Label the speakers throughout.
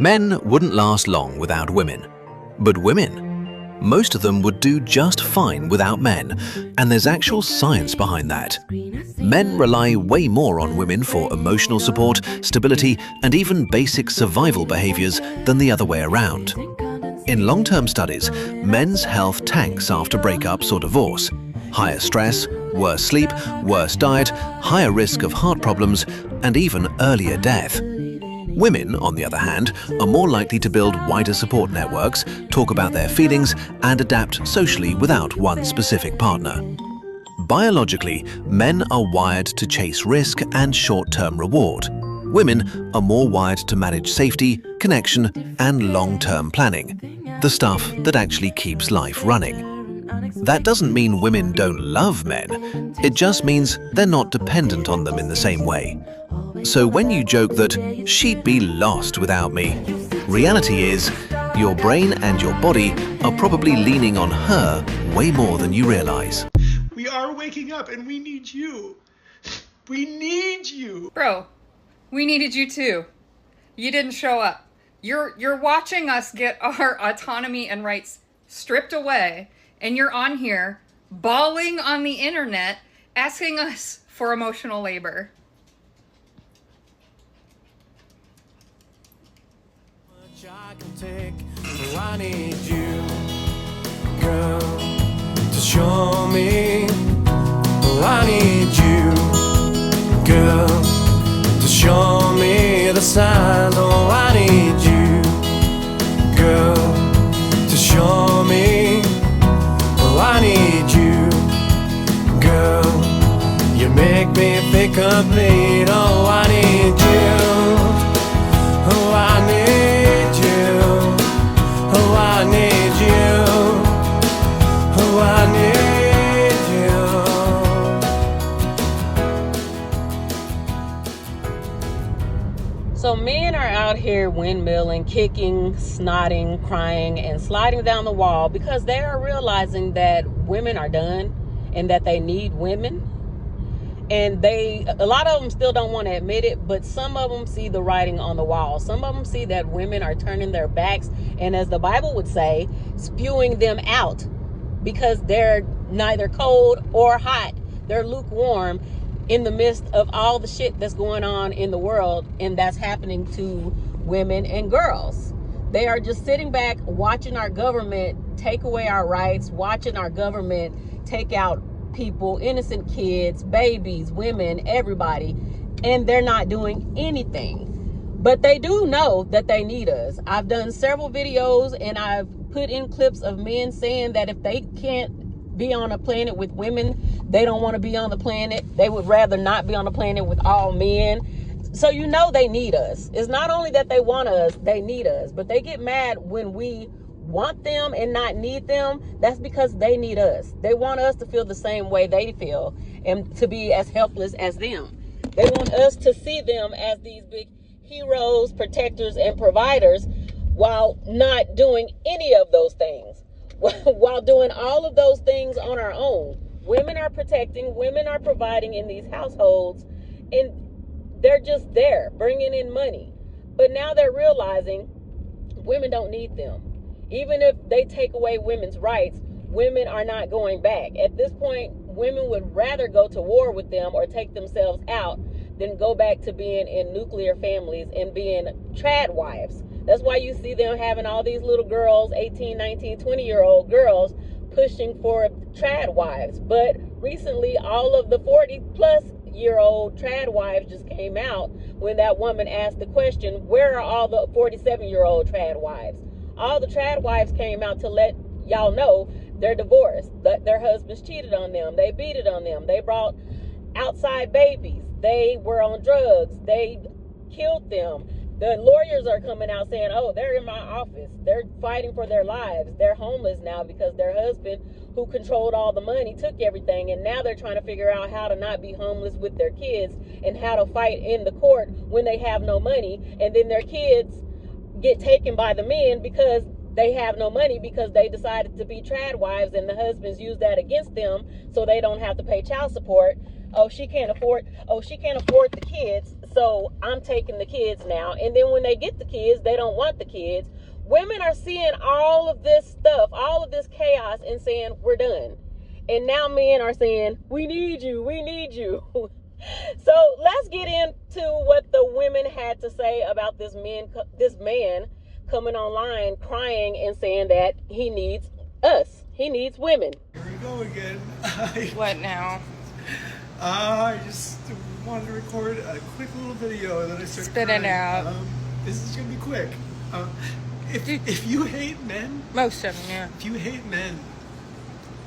Speaker 1: Men wouldn't last long without women. But women? Most of them would do just fine without men, and there's actual science behind that. Men rely way more on women for emotional support, stability, and even basic survival behaviors than the other way around. In long-term studies, men's health tanks after breakups or divorce. Higher stress, worse sleep, worse diet, higher risk of heart problems, and even earlier death. Women, on the other hand, are more likely to build wider support networks, talk about their feelings, and adapt socially without one specific partner. Biologically, men are wired to chase risk and short-term reward. Women are more wired to manage safety, connection, and long-term planning, the stuff that actually keeps life running. That doesn't mean women don't love men, it just means they're not dependent on them in the same way. So when you joke that she'd be lost without me, reality is your brain and your body are probably leaning on her way more than you realize.
Speaker 2: We are waking up and we need you. We need you.
Speaker 3: Bro, we needed you too. You didn't show up. You're watching us get our autonomy and rights stripped away, and you're on here bawling on the internet asking us for emotional labor.
Speaker 4: I can take, I need you, girl, to show me. I need you, girl, to show me the signs. Oh, I need you, girl, to show me. Oh, I need you, girl, you make me feel complete. Oh, I need you. Oh, I need you. Oh, I need you. Oh, I
Speaker 5: need you. So men are out here windmilling, kicking, snotting, crying, and sliding down the wall because they are realizing that women are done and that they need women. And a lot of them still don't want to admit it, but some of them see the writing on the wall. Some of them see that women are turning their backs, and as the Bible would say, spewing them out because they're neither cold or hot. They're lukewarm in the midst of all the shit that's going on in the world, and that's happening to women and girls. They are just sitting back watching our government take away our rights, watching our government take out people, innocent kids, babies, women, everybody, and they're not doing anything. But they do know that they need us. I've done several videos and I've put in clips of men saying that if they can't be on a planet with women, they don't want to be on the planet. They would rather not be on the planet with all men. So you know they need us. It's not only that they want us, they need us. But they get mad when we want them and not need them. That's because they need us. They want us to feel the same way they feel and to be as helpless as them. They want us to see them as these big heroes, protectors, and providers while not doing any of those things. While doing all of those things on our own. Women are protecting, women are providing in these households, and they're just there bringing in money. But now they're realizing women don't need them. Even if they take away women's rights, women are not going back. At this point, women would rather go to war with them or take themselves out than go back to being in nuclear families and being trad wives. That's why you see them having all these little girls, 18, 19, 20-year-old girls, pushing for trad wives. But recently, all of the 40-plus-year-old trad wives just came out when that woman asked the question, where are all the 47-year-old trad wives? All the trad wives came out to let y'all know they're divorced, that their husbands cheated on them, they beat it on them, they brought outside babies, they were on drugs, they killed them. The lawyers are coming out saying, oh, they're in my office, they're fighting for their lives, they're homeless now because their husband, who controlled all the money, took everything, and now they're trying to figure out how to not be homeless with their kids and how to fight in the court when they have no money, and then their kids get taken by the men because they have no money because they decided to be trad wives and the husbands use that against them so they don't have to pay child support. She can't afford the kids, so I'm taking the kids now. And then when they get the kids, they don't want the kids. Women are seeing all of this stuff, all of this chaos, and saying, we're done. And now men are saying, we need you, we need you. So let's get into what the women had to say about this man coming online crying and saying that he needs us. He needs women.
Speaker 2: Here we go again.
Speaker 3: What now?
Speaker 2: I just wanted to record a quick little video and then I started
Speaker 3: Spit it
Speaker 2: crying.
Speaker 3: out.
Speaker 2: This is gonna be quick. If you hate men,
Speaker 3: Most of them, yeah.
Speaker 2: if you hate men,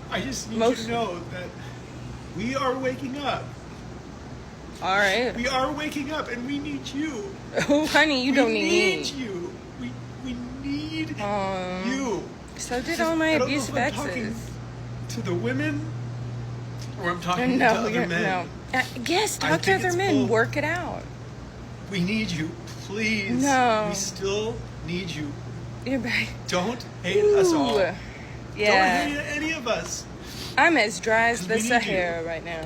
Speaker 2: I just need you
Speaker 3: Most-
Speaker 2: to know that we are waking up.
Speaker 3: All right.
Speaker 2: We are waking up, and we need you.
Speaker 3: Oh, honey, you don't
Speaker 2: we
Speaker 3: need
Speaker 2: need
Speaker 3: me.
Speaker 2: you. We need you.
Speaker 3: So did all my
Speaker 2: I don't know
Speaker 3: abusive
Speaker 2: if I'm talking
Speaker 3: exes.
Speaker 2: to the women, or I'm talking to
Speaker 3: No,
Speaker 2: other
Speaker 3: you're,
Speaker 2: men.
Speaker 3: no. Yes,
Speaker 2: I
Speaker 3: talk to
Speaker 2: think
Speaker 3: other
Speaker 2: it's
Speaker 3: men.
Speaker 2: both.
Speaker 3: Work it out.
Speaker 2: We need you, please.
Speaker 3: No.
Speaker 2: We still need you.
Speaker 3: You're back.
Speaker 2: Don't hate us all.
Speaker 3: Ooh. Yeah.
Speaker 2: Don't hate any of us.
Speaker 3: I'm as dry as the
Speaker 2: 'Cause we need you.
Speaker 3: Sahara right now.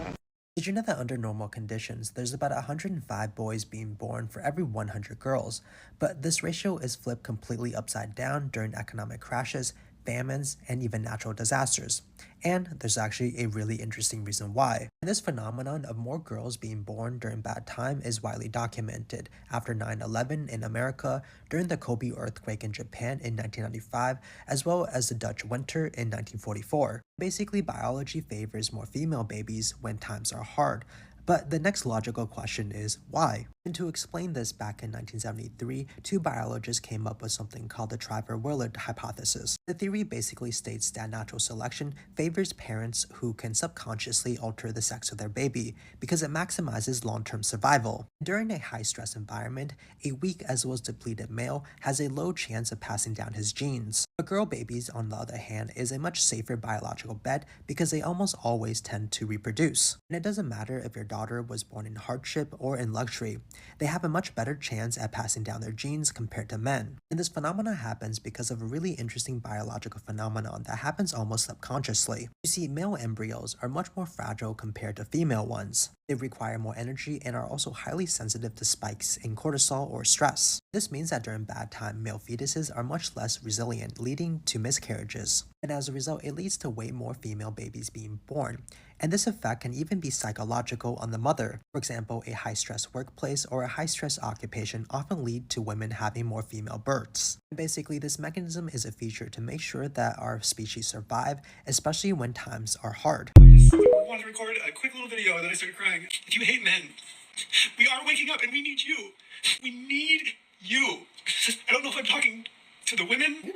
Speaker 6: Did you know that under normal conditions, there's about 105 boys being born for every 100 girls, but this ratio is flipped completely upside down during economic crashes, famines, and even natural disasters. And there's actually a really interesting reason why. This phenomenon of more girls being born during bad time is widely documented after 9/11 in America, during the Kobe earthquake in Japan in 1995, as well as the Dutch winter in 1944. Basically, biology favors more female babies when times are hard. But the next logical question is, why? And to explain this, back in 1973, two biologists came up with something called the Trevor-Willard hypothesis. The theory basically states that natural selection favors parents who can subconsciously alter the sex of their baby because it maximizes long-term survival. During a high-stress environment, a weak as well as depleted male has a low chance of passing down his genes. But girl babies, on the other hand, is a much safer biological bet because they almost always tend to reproduce. And it doesn't matter if your daughter was born in hardship or in luxury. They have a much better chance at passing down their genes compared to men. And this phenomena happens because of a really interesting biological phenomenon that happens almost subconsciously. You see, male embryos are much more fragile compared to female ones. They require more energy and are also highly sensitive to spikes in cortisol or stress. This means that during bad time, male fetuses are much less resilient, leading to miscarriages. And as a result, it leads to way more female babies being born. And this effect can even be psychological on the mother. For example, a high-stress workplace or a high-stress occupation often lead to women having more female births. And basically, this mechanism is a feature to make sure that our species survive, especially when times are hard.
Speaker 2: I wanted to record a quick little video and then I started crying. If you hate men, we are waking up and we need you. We need you. I don't know if I'm talking to the women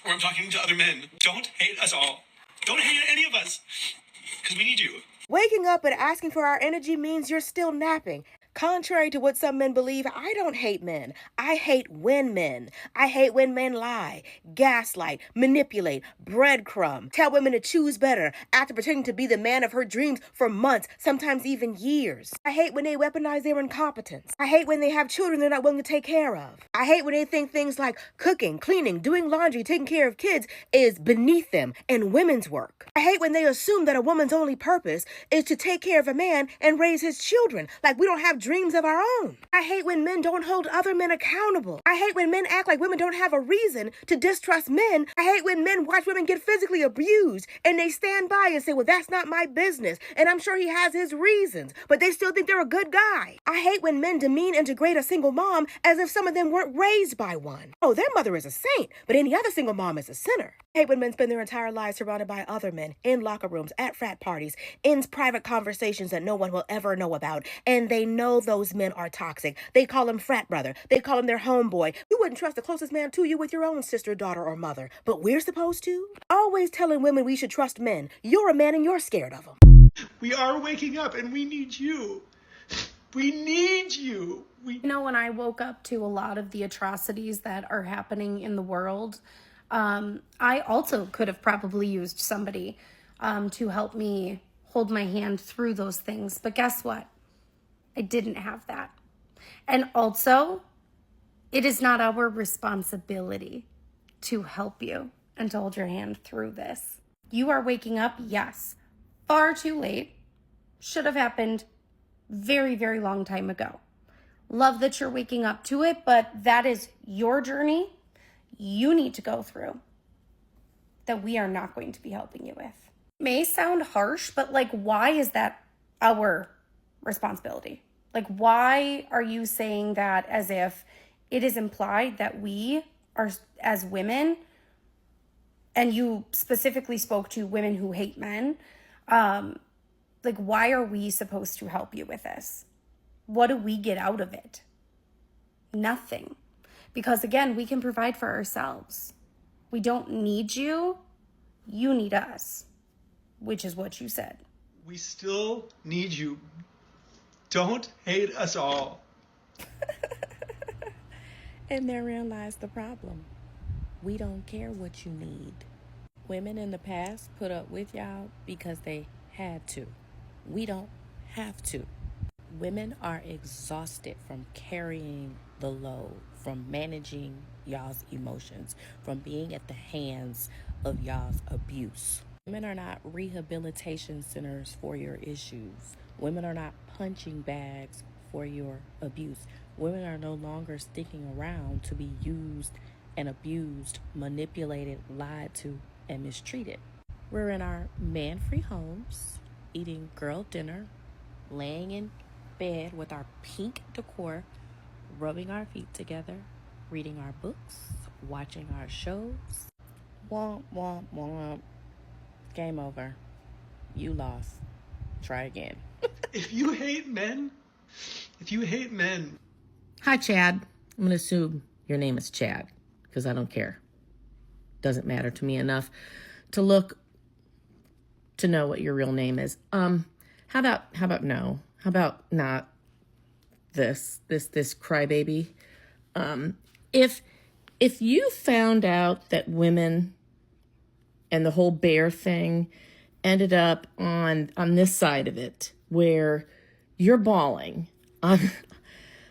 Speaker 2: or I'm talking to other men. Don't hate us all. Don't hate any of us. Because we need you.
Speaker 7: Waking up and asking for our energy means you're still napping. Contrary to what some men believe, I don't hate men. I hate when men. I hate when men lie, gaslight, manipulate, breadcrumb, tell women to choose better after pretending to be the man of her dreams for months, sometimes even years. I hate when they weaponize their incompetence. I hate when they have children they're not willing to take care of. I hate when they think things like cooking, cleaning, doing laundry, taking care of kids is beneath them and women's work. I hate when they assume that a woman's only purpose is to take care of a man and raise his children, like we don't have dreams of our own. I hate when men don't hold other men accountable. I hate when men act like women don't have a reason to distrust men. I hate when men watch women get physically abused and they stand by and say, well, that's not my business. And I'm sure he has his reasons, but they still think they're a good guy. I hate when men demean and degrade a single mom as if some of them weren't raised by one. Oh, their mother is a saint, but any other single mom is a sinner. I hate when men spend their entire lives surrounded by other men, in locker rooms, at frat parties, in private conversations that no one will ever know about, and they know those men are toxic. They call him frat brother. They call him their homeboy. You wouldn't trust the closest man to you with your own sister, daughter, or mother, but we're supposed to? Always telling women we should trust men. You're a man and you're scared of them.
Speaker 2: We are waking up and we need you. We need you.
Speaker 8: You know, when I woke up to a lot of the atrocities that are happening in the world, I also could have probably used somebody to help me hold my hand through those things. But guess what? I didn't have that. And also, it is not our responsibility to help you and to hold your hand through this. You are waking up, yes, far too late. Should have happened very, very long time ago. Love that you're waking up to it, but that is your journey you need to go through that we are not going to be helping you with. It may sound harsh, but like, why is that our responsibility? Like, why are you saying that as if it is implied that we are, as women, and you specifically spoke to women who hate men, like, why are we supposed to help you with this? What do we get out of it? Nothing. Because again, we can provide for ourselves. We don't need you. You need us, which is what you said.
Speaker 2: We still need you. Don't hate us all.
Speaker 7: And therein lies the problem. We don't care what you need. Women in the past put up with y'all because they had to. We don't have to. Women are exhausted from carrying the load, from managing y'all's emotions, from being at the hands of y'all's abuse. Women are not rehabilitation centers for your issues. Women are not punching bags for your abuse. Women are no longer sticking around to be used and abused, manipulated, lied to, and mistreated. We're in our man-free homes, eating girl dinner, laying in bed with our pink decor, rubbing our feet together, reading our books, watching our shows. Womp, womp, womp. Game over. You lost. Try again.
Speaker 2: If you hate men,
Speaker 5: Hi, Chad. I'm going to assume your name is Chad because I don't care. Doesn't matter to me enough to know what your real name is. How about no? How about not this crybaby? If you found out that women and the whole bear thing ended up on this side of it, where you're bawling on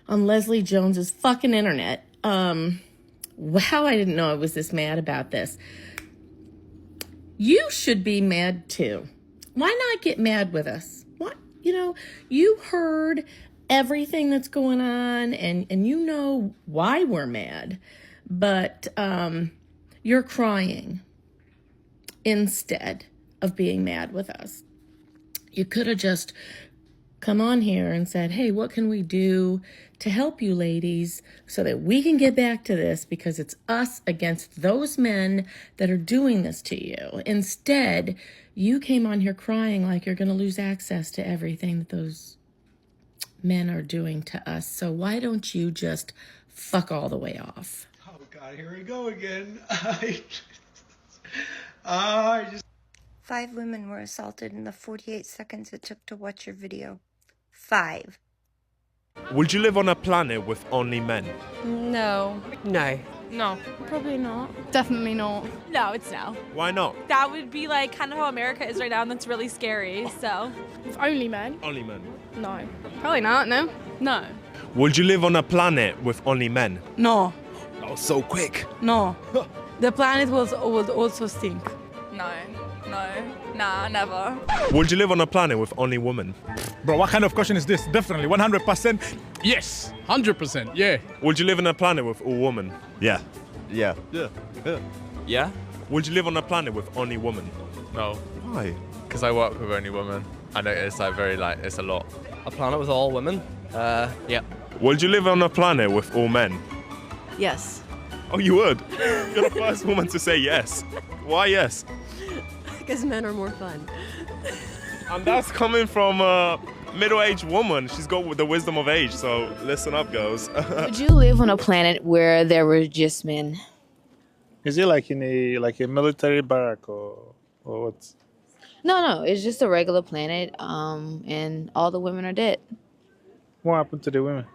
Speaker 5: Leslie Jones's fucking internet. Wow, I didn't know I was this mad about this. You should be mad too. Why not get mad with us? What, you heard everything that's going on and you know why we're mad, but you're crying instead of being mad with us. You could have just come on here and said, hey, what can we do to help you ladies so that we can get back to this, because it's us against those men that are doing this to you. Instead, you came on here crying like you're going to lose access to everything that those men are doing to us. So why don't you just fuck all the way off?
Speaker 2: Oh God, here we go again. I just
Speaker 9: 5 women were assaulted in the 48 seconds it took to watch your video. 5.
Speaker 10: Would you live on a planet with only men?
Speaker 11: No.
Speaker 12: No.
Speaker 11: No.
Speaker 12: Probably not.
Speaker 11: Definitely not.
Speaker 12: No, it's no.
Speaker 10: Why not?
Speaker 12: That would be like kind of how America is right now, and that's really scary, so.
Speaker 11: With only men?
Speaker 10: Only men.
Speaker 11: No. Probably not, no? No.
Speaker 10: Would you live on a planet with only men?
Speaker 13: No.
Speaker 10: Oh, so quick.
Speaker 13: No. The planet would also stink.
Speaker 11: No. No. Nah, never.
Speaker 10: Would you live on a planet with only women?
Speaker 14: Bro, what kind of question is this? Definitely, 100%.
Speaker 15: Yes, 100%, yeah.
Speaker 10: Would you live on a planet with all women?
Speaker 16: Yeah.
Speaker 10: Yeah.
Speaker 15: Yeah?
Speaker 10: Would you live on a planet with only women?
Speaker 15: No.
Speaker 10: Why?
Speaker 15: Because I work with only women. I know it's it's a lot.
Speaker 17: A planet with all women? Yeah.
Speaker 10: Would you live on a planet with all men?
Speaker 12: Yes.
Speaker 10: Oh, you would? You're the first woman to say yes. Why yes?
Speaker 12: Because men are more fun.
Speaker 10: And that's coming from a middle-aged woman. She's got the wisdom of age, so listen up, girls.
Speaker 18: Would you live on a planet where there were just men?
Speaker 19: Is it like in a military barrack or what?
Speaker 18: No, it's just a regular planet, and all the women are dead.
Speaker 19: What happened to the women?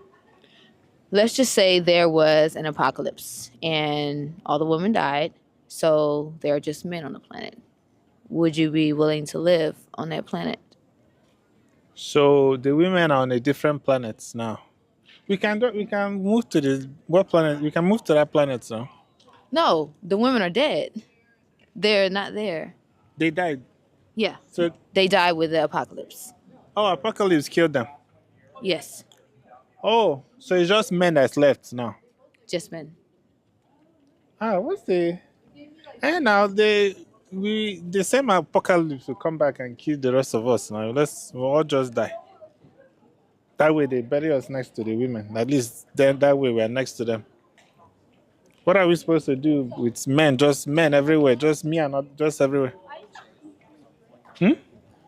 Speaker 18: Let's just say there was an apocalypse and all the women died, so there are just men on the planet. Would you be willing to live on that planet?
Speaker 19: So the women are on a different planets now. We can move to what planet? We can move to that planet now.
Speaker 18: No, the women are dead. They're not there.
Speaker 19: They died.
Speaker 18: Yeah.
Speaker 19: So
Speaker 18: they died with the apocalypse.
Speaker 19: Oh, apocalypse killed them.
Speaker 18: Yes.
Speaker 19: Oh, So it's just men that's left now.
Speaker 18: Just men.
Speaker 19: What's the? And now the same apocalypse will come back and kill the rest of us. Now we'll all just die. That way they bury us next to the women. At least then that way we're next to them. What are we supposed to do with men? Just men everywhere. Just me and not just everywhere.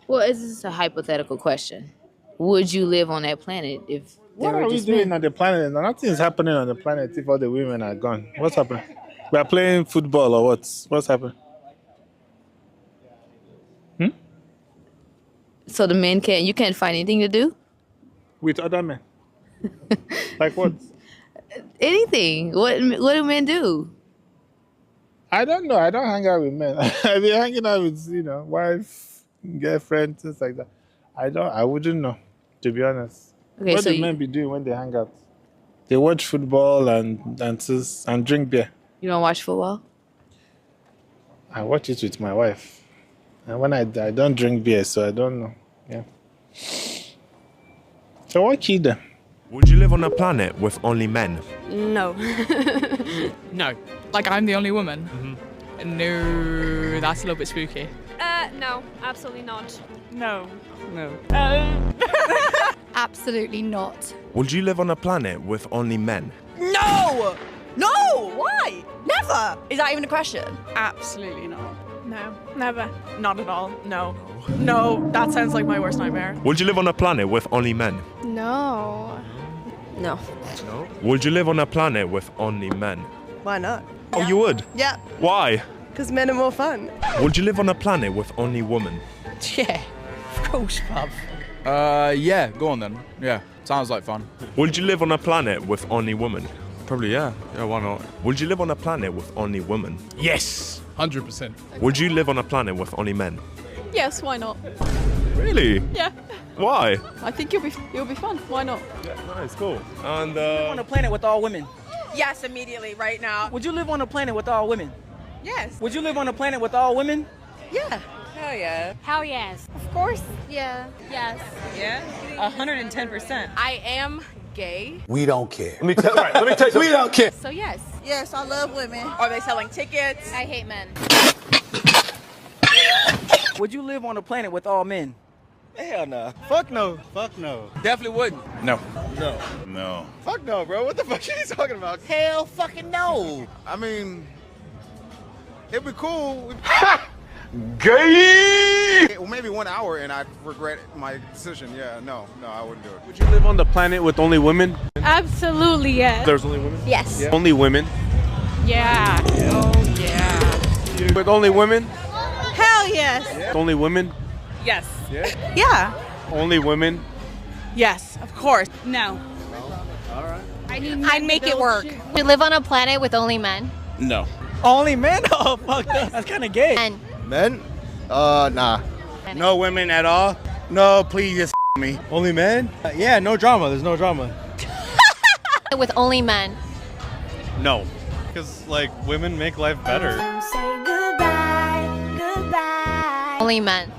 Speaker 18: Well, this is a hypothetical question. Would you live on that planet if there
Speaker 19: What
Speaker 18: were
Speaker 19: are we
Speaker 18: just
Speaker 19: doing
Speaker 18: men?
Speaker 19: on the planet? Nothing is happening on the planet if all the women are gone. What's happening? We are playing football or what? What's happening?
Speaker 18: So the men you can't find anything to do?
Speaker 19: With other men? Like what?
Speaker 18: Anything. What do men do?
Speaker 19: I don't know. I don't hang out with men. I be hanging out with, wife, girlfriend, things like that. I wouldn't know, to be honest.
Speaker 18: Okay,
Speaker 19: What
Speaker 18: so
Speaker 19: do men be doing when they hang out? They watch football and drink beer.
Speaker 18: You don't watch football?
Speaker 19: I watch it with my wife. And when I don't drink beer, so I don't know. Yeah. So what killed them?
Speaker 10: Would you live on a planet with only men?
Speaker 11: No.
Speaker 16: No. Like I'm the only woman? No, that's a little bit spooky.
Speaker 12: No, absolutely not.
Speaker 11: No.
Speaker 16: No.
Speaker 11: Absolutely not.
Speaker 10: Would you live on a planet with only men?
Speaker 20: No! No! Why? Never! Is that even a question?
Speaker 11: Absolutely not.
Speaker 12: No, never.
Speaker 11: Not at all. No. No, that sounds like my worst nightmare.
Speaker 10: Would you live on a planet with only men?
Speaker 11: No.
Speaker 20: No.
Speaker 10: No. Would you live on a planet with only men?
Speaker 20: Why not?
Speaker 10: Oh, you would?
Speaker 20: Yeah,
Speaker 10: Why?
Speaker 20: because men are more fun.
Speaker 10: Would you live on a planet with only women?
Speaker 20: Yeah, of course, Bob.
Speaker 21: Yeah, go on then. Yeah, sounds like fun.
Speaker 10: Would you live on a planet with only women?
Speaker 21: Probably, yeah. Yeah, why not?
Speaker 10: Would you live on a planet with only women?
Speaker 21: Yes, 100%.
Speaker 10: Would you live on a planet with only men?
Speaker 11: Yes, why not?
Speaker 10: Really?
Speaker 11: Yeah.
Speaker 10: Why?
Speaker 11: I think it'll be fun. Why not?
Speaker 10: Yeah, nice, cool. And
Speaker 22: On a planet with all women.
Speaker 20: Yes, immediately, right now.
Speaker 22: Would you live on a planet with all women?
Speaker 20: Yes.
Speaker 22: Would you live on a planet with all women?
Speaker 20: Yeah. Hell yeah.
Speaker 12: Hell yes. Of course. Yeah. Yes.
Speaker 20: Yeah? 110%.
Speaker 12: I am gay.
Speaker 23: We don't care. Let me tell you. We don't care.
Speaker 12: So yes.
Speaker 20: Yes, I love women. Are they selling tickets?
Speaker 12: I hate men.
Speaker 22: Would you live on a planet with all men?
Speaker 24: Hell no. Fuck no. Fuck no.
Speaker 21: Definitely wouldn't. No.
Speaker 24: No.
Speaker 23: No.
Speaker 24: Fuck no, bro. What the fuck are you talking about?
Speaker 23: Hell fucking no.
Speaker 24: I mean, it'd be cool.
Speaker 23: Gay.
Speaker 24: Well, maybe 1 hour and I'd regret my decision. Yeah, no, I wouldn't do it.
Speaker 10: would you live on the planet with only women?
Speaker 12: Absolutely yes.
Speaker 10: There's only women?
Speaker 12: Yes.
Speaker 10: Yeah. Only women?
Speaker 12: Yeah. Oh yeah.
Speaker 10: With only women?
Speaker 20: Hell yes.
Speaker 10: Only women?
Speaker 20: Yes.
Speaker 10: Yeah.
Speaker 20: Yeah.
Speaker 10: Only women?
Speaker 20: Yes, of course.
Speaker 12: No.
Speaker 10: All right.
Speaker 12: I'd make it work.
Speaker 11: We live on a planet with only men.
Speaker 21: No.
Speaker 22: Only men? Oh, fuck that. That's kind of gay.
Speaker 11: And
Speaker 24: Men? Nah.
Speaker 23: No women at all? No, please just me.
Speaker 21: Only men? Yeah, no drama. There's no drama.
Speaker 11: with only men.
Speaker 21: No. Because, like, women make life better.
Speaker 11: Only men.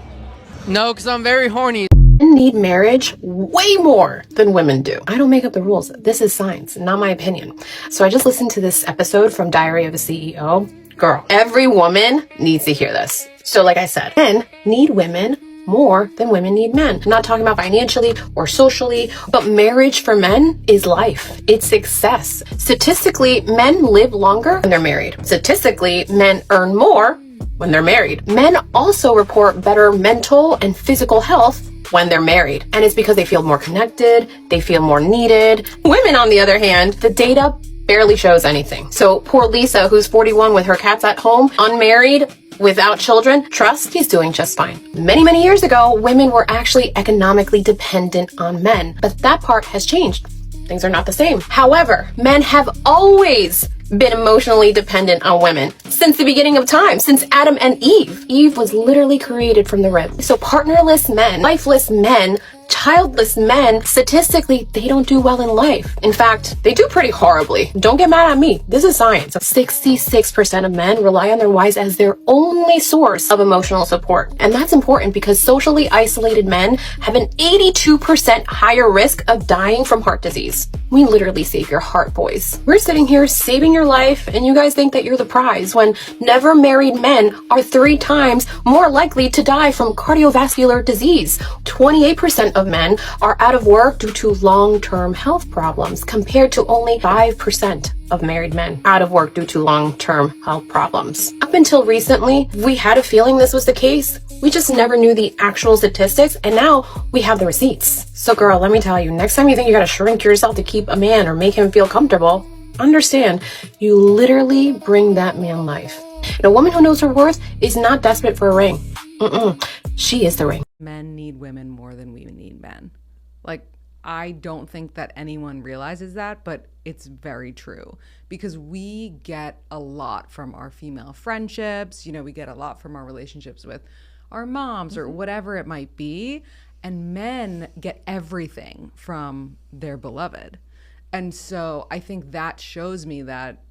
Speaker 17: No, because I'm very horny.
Speaker 25: Men need marriage way more than women do. I don't make up the rules. This is science, not my opinion. So I just listened to this episode from Diary of a CEO. Girl, every woman needs to hear this. So like I said, men need women more than women need men. I'm not talking about financially or socially, but marriage for men is life. It's success. Statistically, men live longer when they're married. Statistically, men earn more when they're married. Men also report better mental and physical health when they're married. And it's because they feel more connected, they feel more needed. Women, on the other hand, the data barely shows anything. So poor Lisa, who's 41 with her cats at home, unmarried, without children, trust, he's doing just fine. Many, many years ago, women were actually economically dependent on men, but that part has changed. Things are not the same. However, men have always been emotionally dependent on women since the beginning of time, since Adam and Eve. Eve was literally created from the rib. So partnerless men, lifeless men Childless men, statistically, they don't do well in life. In fact, they do pretty horribly. Don't get mad at me. This is science. 66% of men rely on their wives as their only source of emotional support. And that's important because socially isolated men have an 82% higher risk of dying from heart disease. We literally save your heart, boys. We're sitting here saving your life, and you guys think that you're the prize when never married men are 3 times more likely to die from cardiovascular disease. 28% of men are out of work due to long-term health problems, compared to only 5% of married men out of work due to long-term health problems. Up until recently, we had a feeling this was the case. We just never knew the actual statistics, and now we have the receipts. So girl, let me tell you, next time you think you gotta shrink yourself to keep a man or make him feel comfortable, understand, you literally bring that man life. And a woman who knows her worth is not desperate for a ring. She is the ring.
Speaker 1: Men need women more than we need men. Like, I don't think that anyone realizes that, but it's very true. Because we get a lot from our female friendships, you know, we get a lot from our relationships with our moms or whatever it might be. And men get everything from their beloved. And so I think that shows me that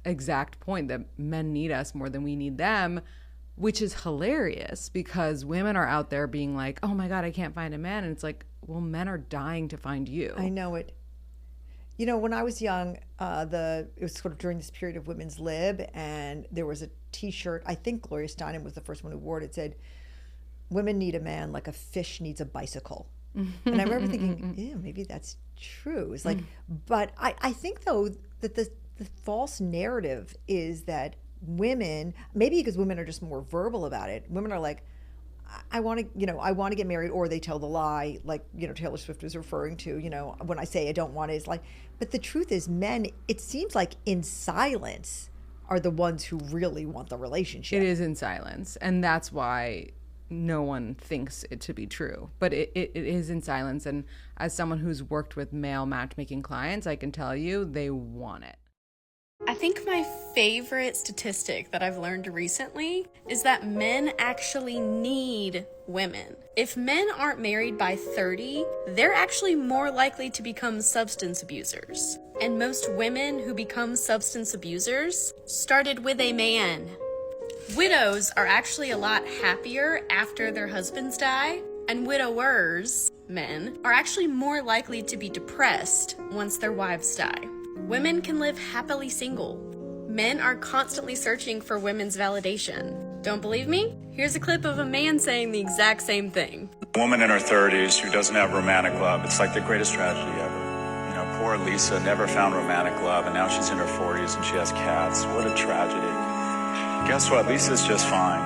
Speaker 1: exact point that men need us more than we need them, which is hilarious because women are out there being like, oh my God, I can't find a man. And it's like, well, men are dying to find you.
Speaker 20: I know it. You know, when I was young, it was sort of during this period of women's lib, and there was a T-shirt, I think Gloria Steinem was the first one who wore it. It said, women need a man like a fish needs a bicycle. And I remember thinking, yeah, maybe that's true. It's like, but I think though that the false narrative is that women, maybe because women are just more verbal about it, women are like, I want to get married, or they tell the lie, like, you know, Taylor Swift was referring to, you know, when I say I don't want it, it's like, but the truth is men, it seems like in silence are the ones who really want the relationship.
Speaker 1: It is in silence. And that's why no one thinks it to be true, but it is in silence. And as someone who's worked with male matchmaking clients, I can tell you they want it.
Speaker 3: I think my favorite statistic that I've learned recently is that men actually need women. If men aren't married by 30, they're actually more likely to become substance abusers. And most women who become substance abusers started with a man. Widows are actually a lot happier after their husbands die, and widowers, men, are actually more likely to be depressed once their wives die. Women can live happily single. Men are constantly searching for women's validation. Don't believe me? Here's a clip of a man saying the exact same thing.
Speaker 4: A woman in her 30s who doesn't have romantic love, it's like the greatest tragedy ever. You know, poor Lisa never found romantic love, and now she's in her 40s and she has cats. What a tragedy. Guess what? Lisa's just fine.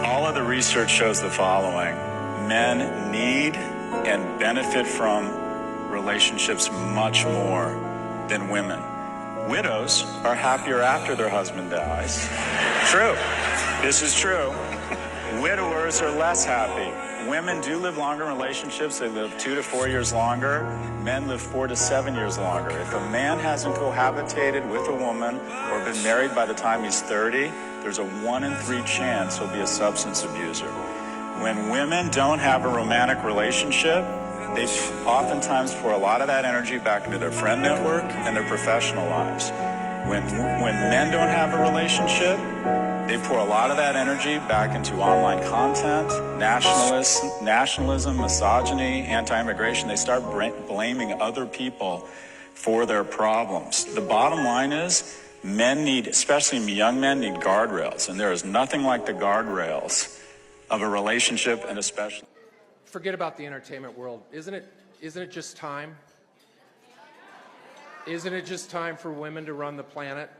Speaker 4: All of the research shows the following. Men need and benefit from relationships much more than women. Widows are happier after their husband dies. True. This is true. Widowers are less happy. Women do live longer in relationships. They live 2 to 4 years longer. Men live 4 to 7 years longer. If a man hasn't cohabitated with a woman or been married by the time he's 30, there's a 1 in 3 chance he'll be a substance abuser. When women don't have a romantic relationship, they oftentimes pour a lot of that energy back into their friend network and their professional lives. When men don't have a relationship, they pour a lot of that energy back into online content, nationalism, misogyny, anti-immigration. They start blaming other people for their problems. The bottom line is men need, especially young men, need guardrails. And there is nothing like the guardrails of a relationship, and especially...
Speaker 6: Forget about the entertainment world. Isn't it just time? Isn't it just time for women to run the planet?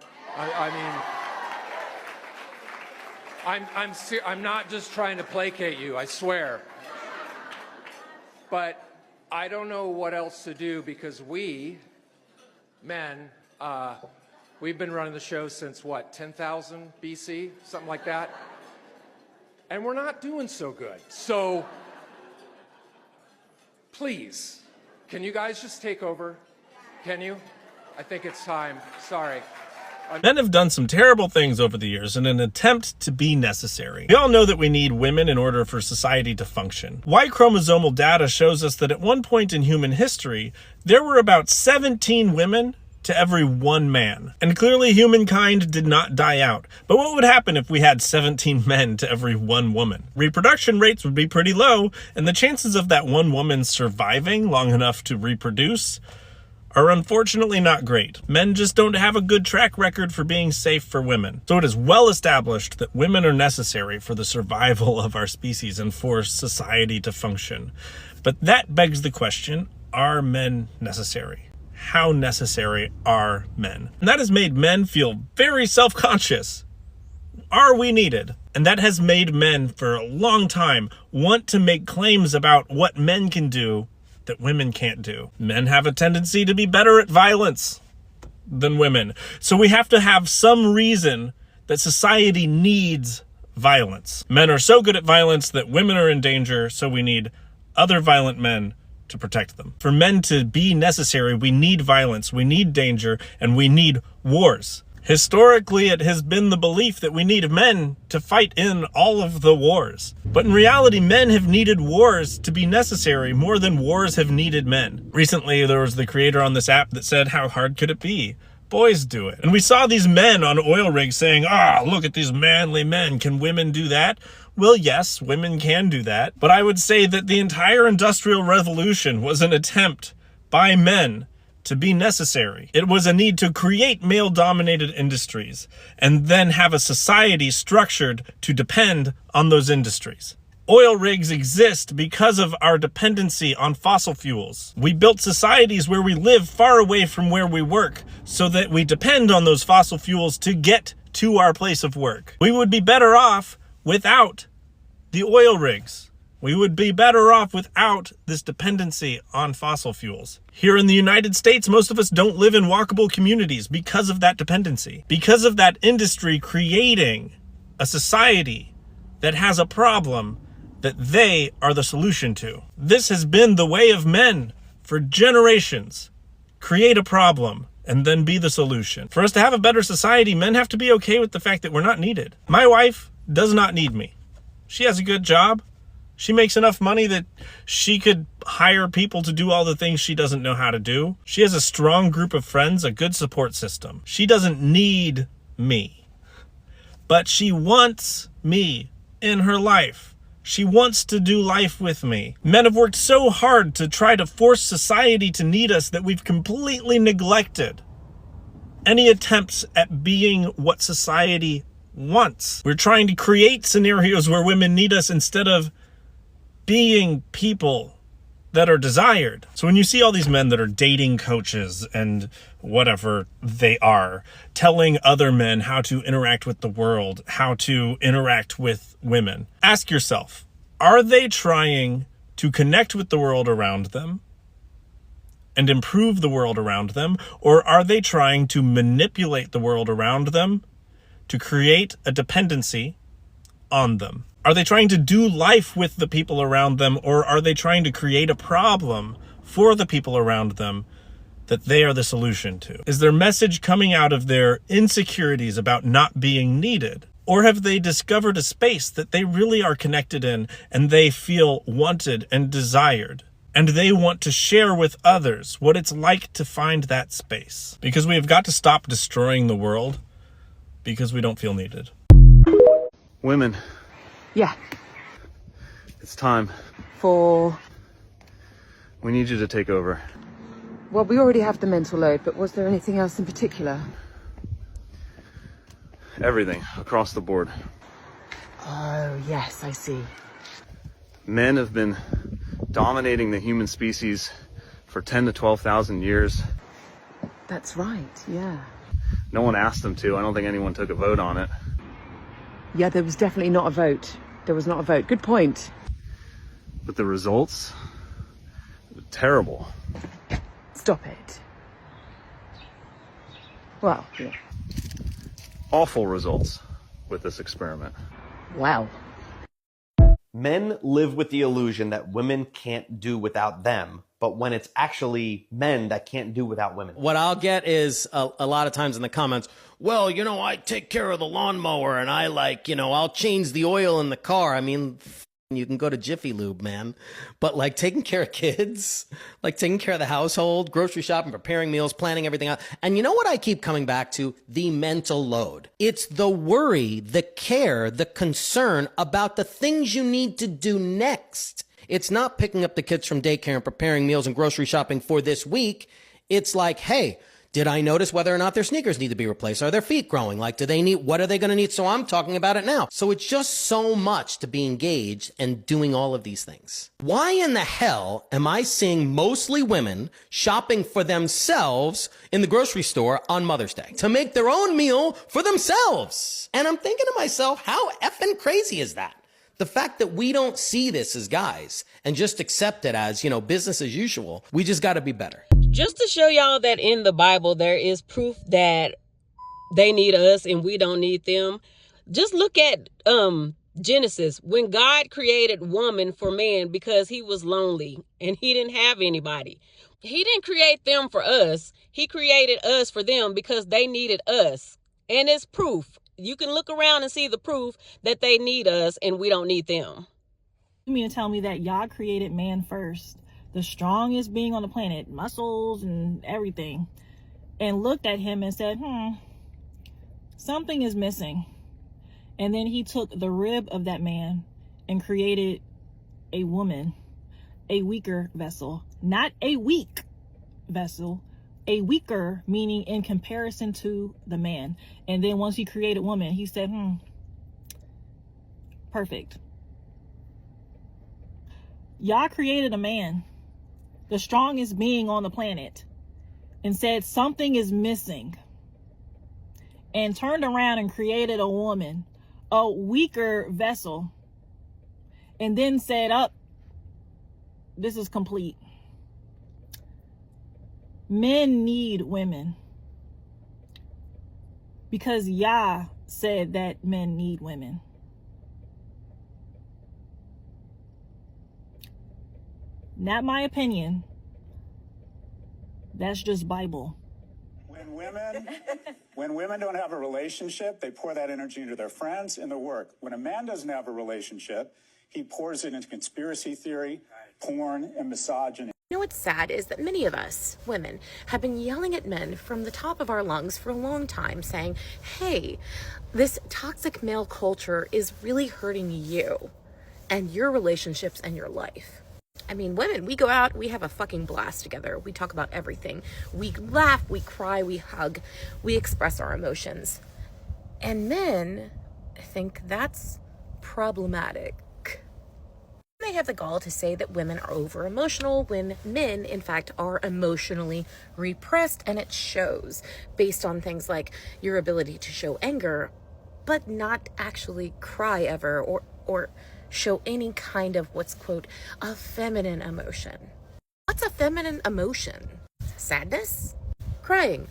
Speaker 6: I'm not just trying to placate you, I swear. But I don't know what else to do because we, men, we've been running the show since what, 10,000 BC? Something like that? And we're not doing so good. So, please, can you guys just take over? Can you? I think it's time. Sorry.
Speaker 2: Men have done some terrible things over the years in an attempt to be necessary. We all know that we need women in order for society to function. Y chromosomal data shows us that at one point in human history, there were about 17 women to every one man. And clearly humankind did not die out. But what would happen if we had 17 men to every one woman? Reproduction rates would be pretty low, and the chances of that one woman surviving long enough to reproduce are unfortunately not great. Men just don't have a good track record for being safe for women. So it is well established that women are necessary for the survival of our species and for society to function. But that begs the question, are men necessary? How necessary are men? And that has made men feel very self-conscious. Are we needed? And that has made men for a long time want to make claims about what men can do that women can't do. Men have a tendency to be better at violence than women. So we have to have some reason that society needs violence. Men are so good at violence that women are in danger, so we need other violent men to protect them. For men to be necessary, we need violence, we need danger, and we need wars. Historically, it has been the belief that we need men to fight in all of the wars. But in reality, men have needed wars to be necessary more than wars have needed men. Recently, there was the creator on this app that said, how hard could it be? Boys do it. And we saw these men on oil rigs saying, look at these manly men. Can women do that? Well, yes, women can do that. But I would say that the entire Industrial Revolution was an attempt by men to be necessary. It was a need to create male-dominated industries and then have a society structured to depend on those industries. Oil rigs exist because of our dependency on fossil fuels. We built societies where we live far away from where we work so that we depend on those fossil fuels to get to our place of work. We would be better off without the oil rigs. We would be better off without this dependency on fossil fuels. Here in the United States, most of us don't live in walkable communities because of that dependency, because of that industry creating a society that has a problem that they are the solution to. This has been the way of men for generations. Create a problem and then be the solution. For us to have a better society, men have to be okay with the fact that we're not needed. My wife does not need me. She has a good job. She makes enough money that she could hire people to do all the things she doesn't know how to do. She has a strong group of friends, a good support system. She doesn't need me, but she wants me in her life. She wants to do life with me. Men have worked so hard to try to force society to need us that we've completely neglected any attempts at being what society wants. We're trying to create scenarios where women need us instead of being people that are desired. So when you see all these men that are dating coaches and whatever they are, telling other men how to interact with the world, how to interact with women, ask yourself, are they trying to connect with the world around them and improve the world around them, or are they trying to manipulate the world around them to create a dependency on them? Are they trying to do life with the people around them, or are they trying to create a problem for the people around them that they are the solution to? Is their message coming out of their insecurities about not being needed? Or have they discovered a space that they really are connected in and they feel wanted and desired? And they want to share with others what it's like to find that space. Because we have got to stop destroying the world because we don't feel needed.
Speaker 5: Women.
Speaker 13: Yeah.
Speaker 5: It's time.
Speaker 13: For...
Speaker 5: We need you to take over.
Speaker 13: Well, we already have the mental load, but was there anything else in particular?
Speaker 5: Everything, across the board.
Speaker 13: Oh, yes, I see.
Speaker 5: Men have been dominating the human species for 10 to 12,000 years.
Speaker 13: That's right, yeah.
Speaker 5: No one asked them to. I don't think anyone took a vote on it.
Speaker 13: Yeah, there was definitely not a vote. There was not a vote. Good point.
Speaker 5: But the results? Terrible.
Speaker 13: Stop it. Well, yeah.
Speaker 5: Awful results with this experiment.
Speaker 13: Wow.
Speaker 7: Men live with the illusion that women can't do without them, but when it's actually men that can't do without women.
Speaker 8: What I'll get is a lot of times in the comments, well, I take care of the lawnmower and I I'll change the oil in the car. I mean, you can go to Jiffy Lube, man. But taking care of kids, taking care of the household, grocery shopping, preparing meals, planning everything out. And you know what I keep coming back to? The mental load. It's the worry, the care, the concern about the things you need to do next. It's not picking up the kids from daycare and preparing meals and grocery shopping for this week. It's hey, did I notice whether or not their sneakers need to be replaced? Are their feet growing? What are they going to need? So I'm talking about it now. So it's just so much to be engaged and doing all of these things. Why in the hell am I seeing mostly women shopping for themselves in the grocery store on Mother's Day to make their own meal for themselves? And I'm thinking to myself, how effing crazy is that? The fact that we don't see this as guys and just accept it as, business as usual, we just got to be better.
Speaker 9: Just to show y'all that in the Bible, there is proof that they need us and we don't need them. Just look at Genesis. When God created woman for man because he was lonely and he didn't have anybody. He didn't create them for us. He created us for them because they needed us. And it's proof. You can look around and see the proof that they need us and we don't need them.
Speaker 11: You mean to tell me that y'all created man first, the strongest being on the planet, muscles and everything, and looked at him and said, something is missing. And then he took the rib of that man and created a woman, a weaker vessel, not a weak vessel, a weaker, meaning in comparison to the man. And then once he created woman, he said, perfect. Y'all created a man, the strongest being on the planet, and said something is missing, and turned around and created a woman, a weaker vessel, and then said, this is complete. Men need women because Yah said that men need women. Not my opinion. That's just Bible.
Speaker 4: When women don't have a relationship, they pour that energy into their friends and their work. When a man doesn't have a relationship, he pours it into conspiracy theory, porn, and misogyny.
Speaker 14: You know what's sad is that many of us, women, have been yelling at men from the top of our lungs for a long time saying, hey, this toxic male culture is really hurting you and your relationships and your life. I mean, women, we go out, we have a fucking blast together. We talk about everything. We laugh, we cry, we hug, we express our emotions. And men think that's problematic. They have the gall to say that women are over emotional when men, in fact, are emotionally repressed, and it shows based on things like your ability to show anger, but not actually cry ever or show any kind of what's, quote, a feminine emotion. What's a feminine emotion? Sadness? Crying?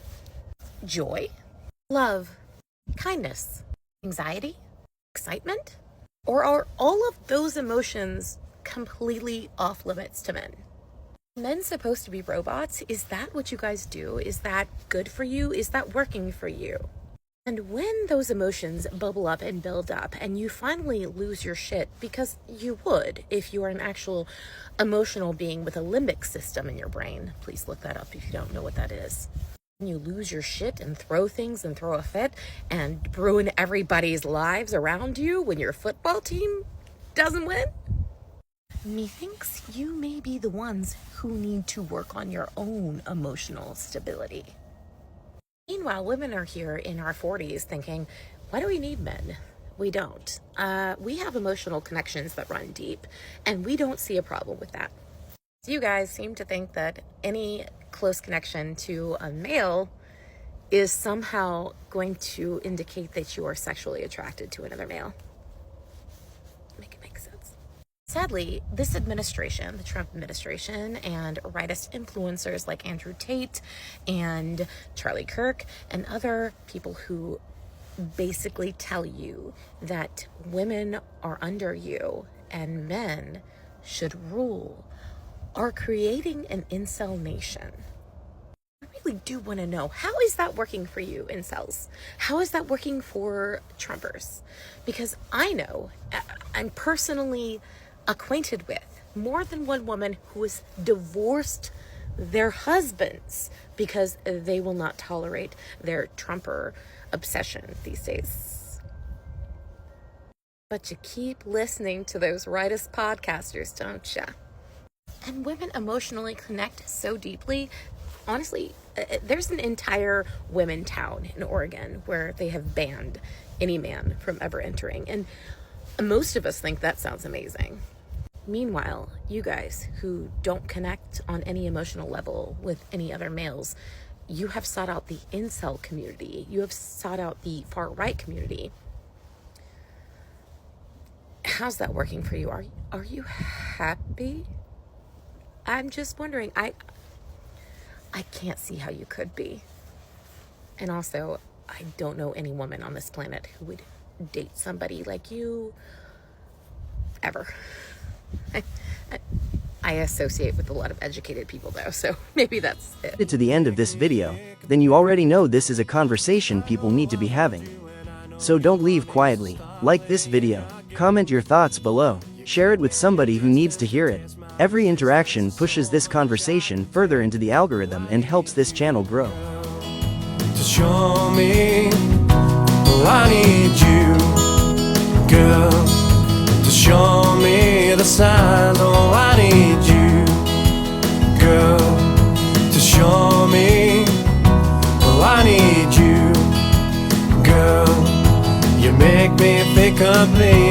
Speaker 14: Joy? Love? Kindness? Anxiety? Excitement? Or are all of those emotions completely off limits to men? Men supposed to be robots? Is that what you guys do? Is that good for you? Is that working for you? And when those emotions bubble up and build up and you finally lose your shit, because you would if you are an actual emotional being with a limbic system in your brain. Please look that up if you don't know what that is. You lose your shit and throw things and throw a fit and ruin everybody's lives around you when your football team doesn't win. Methinks you may be the ones who need to work on your own emotional stability. Meanwhile, women are here in our 40s thinking, why do we need men? We don't. We have emotional connections that run deep, and we don't see a problem with that. So you guys seem to think that any close connection to a male is somehow going to indicate that you are sexually attracted to another male. Make it make sense. Sadly, this administration, the Trump administration, and rightist influencers like Andrew Tate and Charlie Kirk and other people who basically tell you that women are under you and men should rule, are creating an incel nation. I really do want to know, how is that working for you, incels? How is that working for Trumpers? Because I know, I'm personally acquainted with more than one woman who has divorced their husbands because they will not tolerate their Trumper obsession these days. But you keep listening to those rightist podcasters, don't ya? And women emotionally connect so deeply. Honestly, there's an entire women town in Oregon where they have banned any man from ever entering. And most of us think that sounds amazing. Meanwhile, you guys who don't connect on any emotional level with any other males, you have sought out the incel community. You have sought out the far-right community. How's that working for you? Are you happy? I'm just wondering. I can't see how you could be. And also, I don't know any woman on this planet who would date somebody like you ever. I associate with a lot of educated people though, so maybe that's it.
Speaker 10: To the end of this video, then you already know this is a conversation people need to be having. So don't leave quietly. Like this video, comment your thoughts below, share it with somebody who needs to hear it. Every interaction pushes this conversation further into the algorithm and helps this channel grow.
Speaker 15: To show me, oh, I need you, girl. To show me the signs, oh, I need you, girl. To show me, oh, I need you, girl. You make me feel complete.